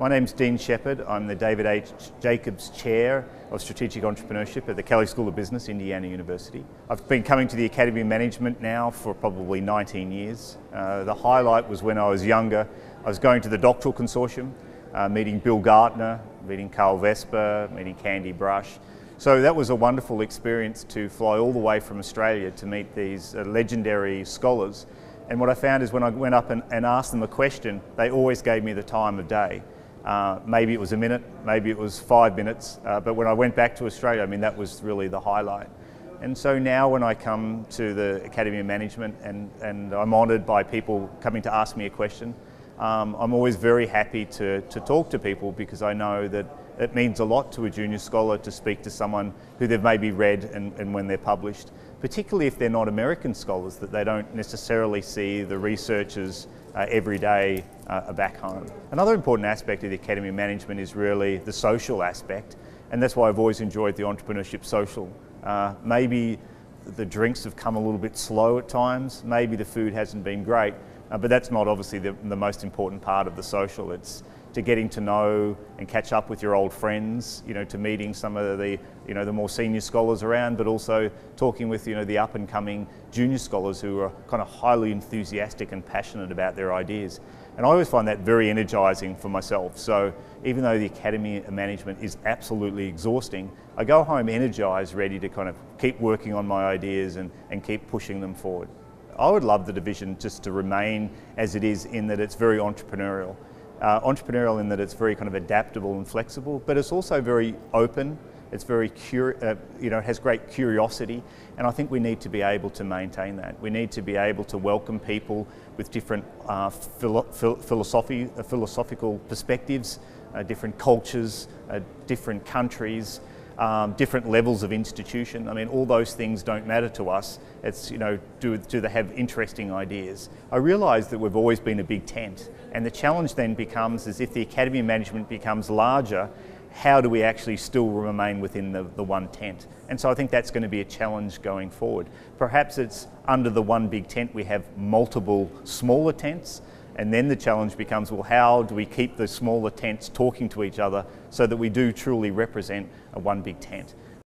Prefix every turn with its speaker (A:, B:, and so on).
A: My name's Dean Shephard. I'm the David H. Jacobs Chair of Strategic Entrepreneurship at the Kelley School of Business, Indiana University. I've been coming to the Academy of Management now for probably 19 years. The highlight was when I was younger. I was going to the doctoral consortium, meeting Bill Gartner, meeting Carl Vesper, meeting Candy Brush. So that was a wonderful experience to fly all the way from Australia to meet these legendary scholars. And what I found is when I went up and asked them a question, they always gave me the time of day. Maybe it was a minute, maybe it was 5 minutes, but when I went back to Australia, I mean, that was really the highlight. And so now when I come to the Academy of Management and I'm honoured by people coming to ask me a question, I'm always very happy to talk to people, because I know that it means a lot to a junior scholar to speak to someone who they've maybe read and when they're published, particularly if they're not American scholars, that they don't necessarily see the researchers every day back home. Another important aspect of the Academy of Management is really the social aspect, and that's why I've always enjoyed the Entrepreneurship Social. Maybe the drinks have come a little bit slow at times, maybe the food hasn't been great, but that's not obviously the most important part of the social. It's to getting to know and catch up with your old friends, to meeting some of the, the more senior scholars around, but also talking with, the up and coming junior scholars who are kind of highly enthusiastic and passionate about their ideas. And I always find that very energizing for myself. So even though the Academy of Management is absolutely exhausting, I go home energized, ready to kind of keep working on my ideas and keep pushing them forward. I would love the division just to remain as it is, in that it's very entrepreneurial. Entrepreneurial in that it's very kind of adaptable and flexible, but it's also very open. It's very it has great curiosity, and I think we need to be able to maintain that. We need to be able to welcome people with different philosophical perspectives, different cultures, different countries, different levels of institution. I mean, all those things don't matter to us. It's, do they have interesting ideas? I realise that we've always been a big tent, and the challenge then becomes, is if the Academy of Management becomes larger, how do we actually still remain within the one tent? And so I think that's going to be a challenge going forward. Perhaps it's under the one big tent we have multiple smaller tents, and then the challenge becomes, well, how do we keep the smaller tents talking to each other so that we do truly represent a one big tent?